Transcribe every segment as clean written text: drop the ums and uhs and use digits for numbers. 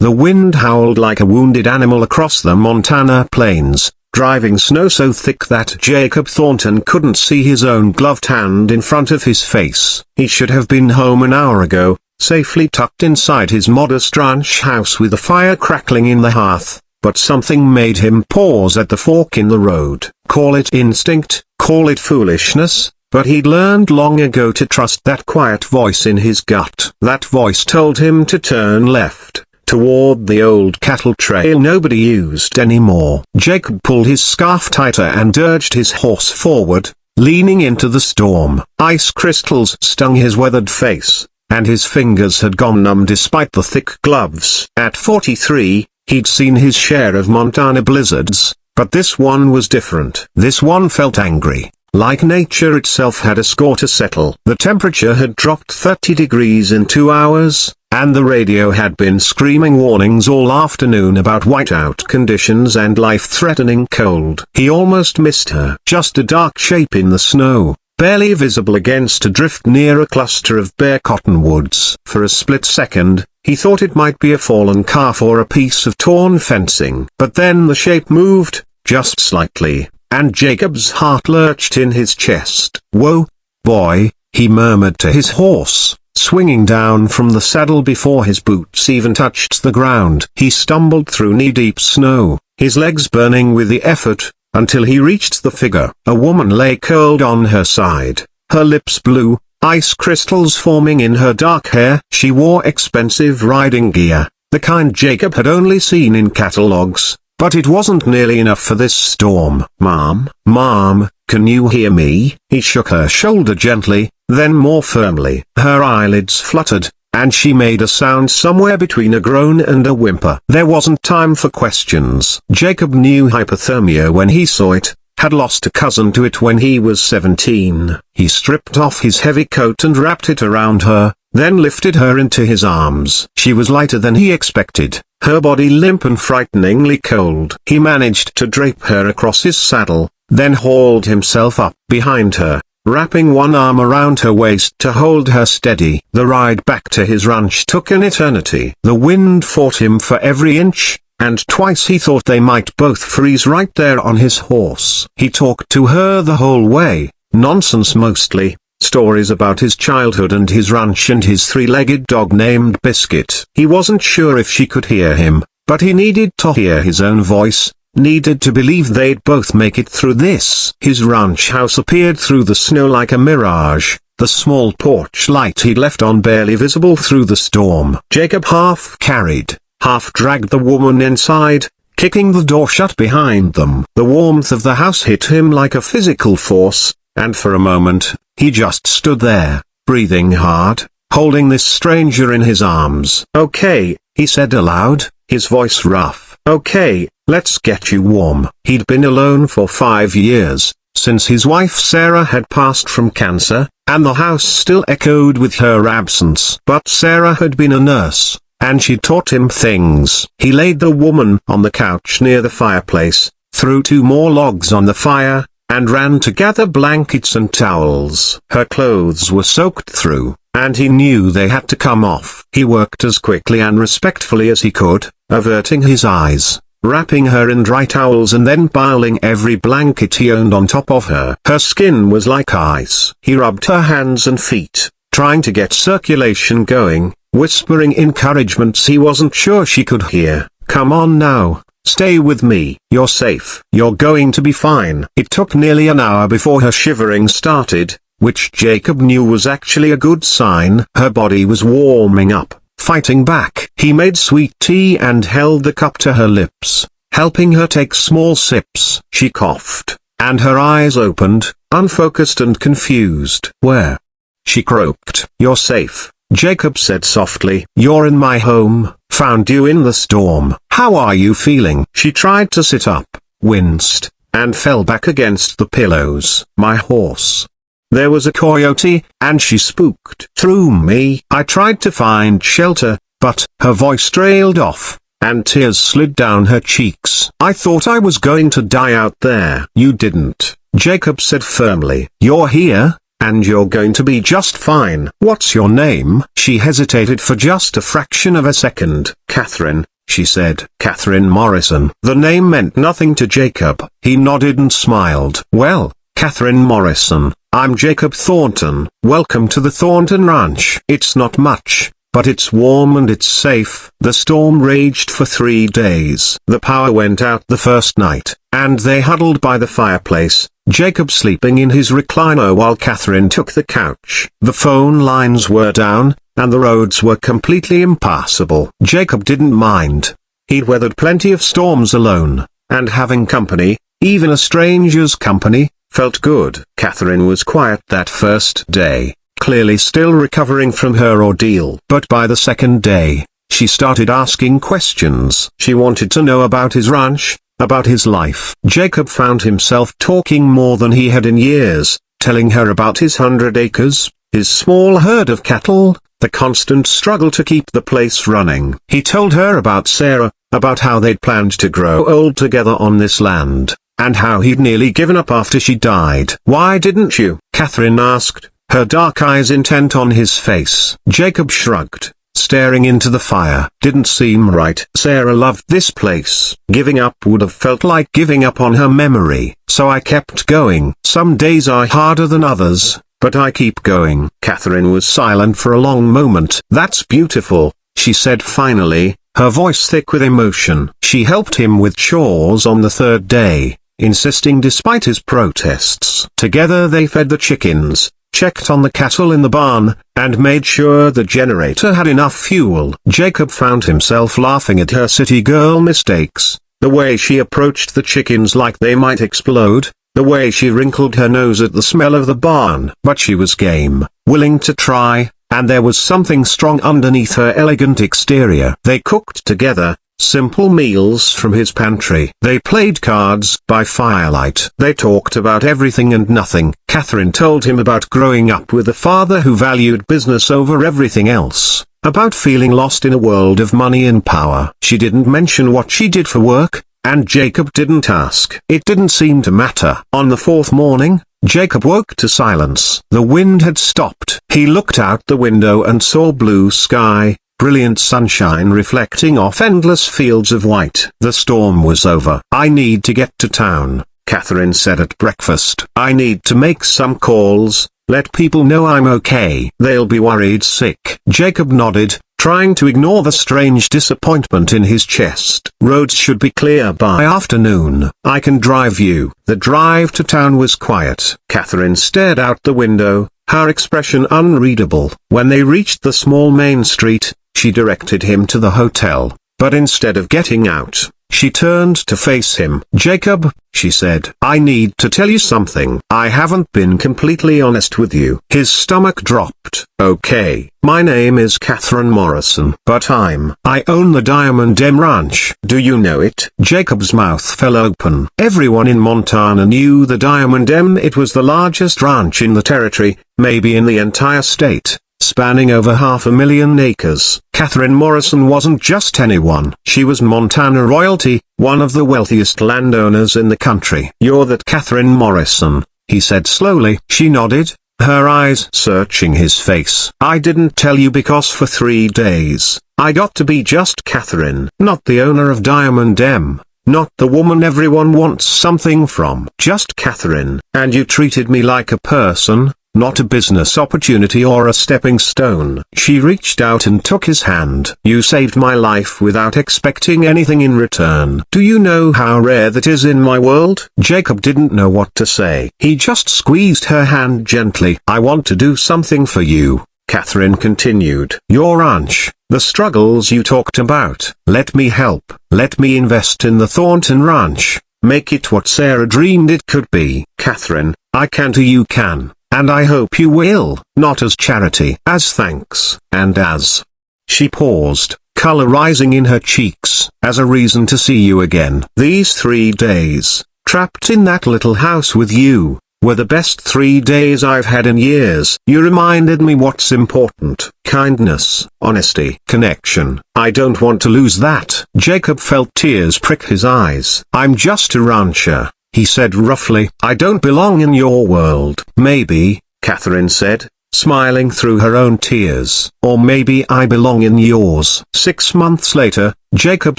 The wind howled like a wounded animal across the Montana plains, driving snow so thick that Jacob Thornton couldn't see his own gloved hand in front of his face. He should have been home an hour ago, safely tucked inside his modest ranch house with a fire crackling in the hearth, but something made him pause at the fork in the road. Call it instinct, call it foolishness, but he'd learned long ago to trust that quiet voice in his gut. That voice told him to turn left, toward the old cattle trail nobody used anymore. Jacob pulled his scarf tighter and urged his horse forward, leaning into the storm. Ice crystals stung his weathered face, and his fingers had gone numb despite the thick gloves. At 43, he'd seen his share of Montana blizzards, but this one was different. This one felt angry, like nature itself had a score to settle. The temperature had dropped 30 degrees in 2 hours, and the radio had been screaming warnings all afternoon about whiteout conditions and life-threatening cold. He almost missed her. Just a dark shape in the snow, barely visible against a drift near a cluster of bare cottonwoods. For a split second, he thought it might be a fallen calf or a piece of torn fencing. But then the shape moved, just slightly, and Jacob's heart lurched in his chest. "Whoa, boy," he murmured to his horse, swinging down from the saddle before his boots even touched the ground. He stumbled through knee-deep snow, his legs burning with the effort, until he reached the figure. A woman lay curled on her side, her lips blue, ice crystals forming in her dark hair. She wore expensive riding gear, the kind Jacob had only seen in catalogs, but it wasn't nearly enough for this storm. Mom, can you hear me?" He shook her shoulder gently, then more firmly. Her eyelids fluttered, and she made a sound somewhere between a groan and a whimper. There wasn't time for questions. Jacob knew hypothermia when he saw it, had lost a cousin to it when he was 17. He stripped off his heavy coat and wrapped it around her, then lifted her into his arms. She was lighter than he expected, her body limp and frighteningly cold. He managed to drape her across his saddle, then hauled himself up behind her, wrapping one arm around her waist to hold her steady. The ride back to his ranch took an eternity. The wind fought him for every inch, and twice he thought they might both freeze right there on his horse. He talked to her the whole way, nonsense mostly, stories about his childhood and his ranch and his three-legged dog named Biscuit. He wasn't sure if she could hear him, but he needed to hear his own voice, needed to believe they'd both make it through this. His ranch house appeared through the snow like a mirage, the small porch light he'd left on barely visible through the storm. Jacob half carried, half dragged the woman inside, kicking the door shut behind them. The warmth of the house hit him like a physical force, and for a moment, he just stood there, breathing hard, holding this stranger in his arms. "Okay," he said aloud, his voice rough. "Okay, let's get you warm." He'd been alone for 5 years, since his wife Sarah had passed from cancer, and the house still echoed with her absence. But Sarah had been a nurse, and she taught him things. He laid the woman on the couch near the fireplace, threw 2 more logs on the fire, and ran to gather blankets and towels. Her clothes were soaked through, and he knew they had to come off. He worked as quickly and respectfully as he could, averting his eyes, wrapping her in dry towels and then piling every blanket he owned on top of her. Her skin was like ice. He rubbed her hands and feet, trying to get circulation going, whispering encouragements he wasn't sure she could hear. "Come on now. Stay with me. You're safe. You're going to be fine." It took nearly an hour before her shivering started, which Jacob knew was actually a good sign. Her body was warming up, fighting back. He made sweet tea and held the cup to her lips, helping her take small sips. She coughed, and her eyes opened, unfocused and confused. "Where?" she croaked. "You're safe," Jacob said softly. "You're in my home, found you in the storm. How are you feeling?" She tried to sit up, winced, and fell back against the pillows. "My horse. There was a coyote, and she spooked through me. I tried to find shelter, but..." Her voice trailed off, and tears slid down her cheeks. "I thought I was going to die out there." "You didn't," Jacob said firmly. "You're here, and you're going to be just fine." "What's your name?" She hesitated for just a fraction of a second. "Catherine, she said. Catherine Morrison. The name meant nothing to Jacob. He nodded and smiled. Well, Catherine Morrison, I'm Jacob Thornton. Welcome to the Thornton Ranch. It's not much, but it's warm and it's safe. The storm raged for 3 days. The power went out the first night, and they huddled by the fireplace, Jacob sleeping in his recliner while Catherine took the couch. The phone lines were down, and the roads were completely impassable. Jacob didn't mind. He'd weathered plenty of storms alone, and having company, even a stranger's company, felt good. Catherine was quiet that first day, clearly still recovering from her ordeal. But by the second day, she started asking questions. She wanted to know about his ranch, about his life. Jacob found himself talking more than he had in years, telling her about his 100 acres, his small herd of cattle, the constant struggle to keep the place running. He told her about Sarah, about how they'd planned to grow old together on this land, and how he'd nearly given up after she died. Why didn't you? Catherine asked, her dark eyes intent on his face. Jacob shrugged, staring into the fire. Didn't seem right. Sarah loved this place. Giving up would have felt like giving up on her memory, so I kept going. Some days are harder than others, but I keep going. Catherine was silent for a long moment. That's beautiful, she said finally, her voice thick with emotion. She helped him with chores on the third day, insisting despite his protests. Together they fed the chickens, checked on the cattle in the barn, and made sure the generator had enough fuel. Jacob found himself laughing at her city girl mistakes, the way she approached the chickens like they might explode, the way she wrinkled her nose at the smell of the barn. But she was game, willing to try, and there was something strong underneath her elegant exterior. They cooked together, simple meals from his pantry. They played cards by firelight. They talked about everything and nothing. Catherine told him about growing up with a father who valued business over everything else, about feeling lost in a world of money and power. She didn't mention what she did for work, and Jacob didn't ask. It didn't seem to matter. On the fourth morning, Jacob woke to silence. The wind had stopped. He looked out the window and saw blue sky, brilliant sunshine reflecting off endless fields of white. The storm was over. I need to get to town, Catherine said at breakfast. I need to make some calls, let people know I'm okay. They'll be worried sick. Jacob nodded, trying to ignore the strange disappointment in his chest. Roads should be clear by afternoon. I can drive you. The drive to town was quiet. Catherine stared out the window, her expression unreadable. When they reached the small main street, she directed him to the hotel, but instead of getting out, she turned to face him. Jacob, she said, I need to tell you something. I haven't been completely honest with you. His stomach dropped. Okay, my name is Catherine Morrison, but I own the Diamond M Ranch. Do you know it? Jacob's mouth fell open. Everyone in Montana knew the Diamond M. It was the largest ranch in the territory, maybe in the entire state, spanning over 500,000 acres. Catherine Morrison wasn't just anyone. She was Montana royalty, one of the wealthiest landowners in the country. You're that Catherine Morrison, he said slowly. She nodded, her eyes searching his face. I didn't tell you because for 3 days, I got to be just Catherine. Not the owner of Diamond M. Not the woman everyone wants something from. Just Catherine. And you treated me like a person, not a business opportunity or a stepping stone. She reached out and took his hand. You saved my life without expecting anything in return. Do you know how rare that is in my world? Jacob didn't know what to say. He just squeezed her hand gently. I want to do something for you, Catherine continued. Your ranch, the struggles you talked about. Let me help. Let me invest in the Thornton Ranch. Make it what Sarah dreamed it could be. Catherine, I can too, you can. And I hope you will, not as charity, as thanks, and as... She paused, color rising in her cheeks, as a reason to see you again. These 3 days, trapped in that little house with you, were the best 3 days I've had in years. You reminded me what's important. Kindness, honesty, connection. I don't want to lose that. Jacob felt tears prick his eyes. I'm just a rancher, he said roughly. I don't belong in your world. Maybe, Catherine said, smiling through her own tears. Or maybe I belong in yours. 6 months later, Jacob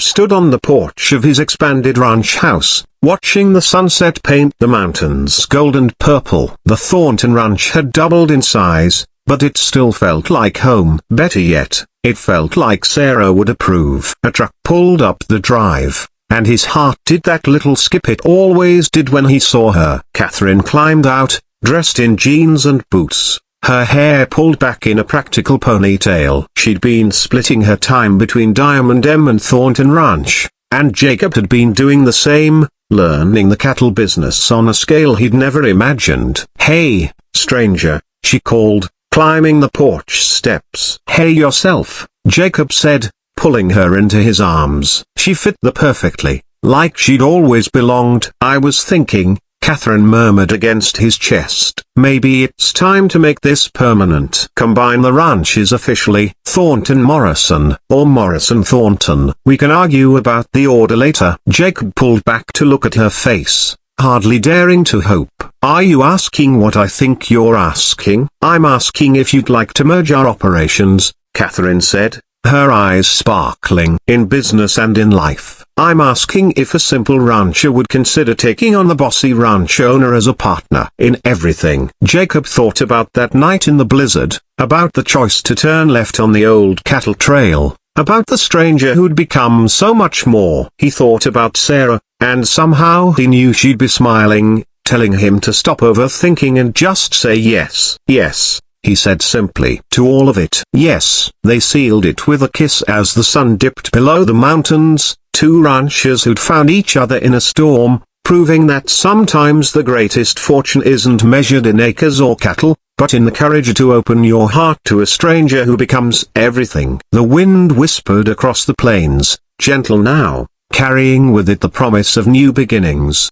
stood on the porch of his expanded ranch house, watching the sunset paint the mountains gold and purple. The Thornton ranch had doubled in size, but it still felt like home. Better yet, it felt like Sarah would approve. A truck pulled up the drive, and his heart did that little skip it always did when he saw her. Catherine climbed out, dressed in jeans and boots, her hair pulled back in a practical ponytail. She'd been splitting her time between Diamond M and Thornton Ranch, and Jacob had been doing the same, learning the cattle business on a scale he'd never imagined. "Hey, stranger," she called, climbing the porch steps. "Hey yourself," Jacob said, pulling her into his arms. She fit the perfectly, like she'd always belonged. "I was thinking," Catherine murmured against his chest, "maybe it's time to make this permanent. Combine the ranches officially, Thornton Morrison, or Morrison Thornton. We can argue about the order later." Jacob pulled back to look at her face, hardly daring to hope. "Are you asking what I think you're asking?" "I'm asking if you'd like to merge our operations," Catherine said, her eyes sparkling. "In business and in life. I'm asking if a simple rancher would consider taking on the bossy ranch owner as a partner in everything." Jacob thought about that night in the blizzard, about the choice to turn left on the old cattle trail, about the stranger who'd become so much more. He thought about Sarah, and somehow he knew she'd be smiling, telling him to stop overthinking and just say yes. "Yes," he said simply, "to all of it." Yes. They sealed it with a kiss as the sun dipped below the mountains, two ranchers who'd found each other in a storm, proving that sometimes the greatest fortune isn't measured in acres or cattle, but in the courage to open your heart to a stranger who becomes everything. The wind whispered across the plains, gentle now, carrying with it the promise of new beginnings.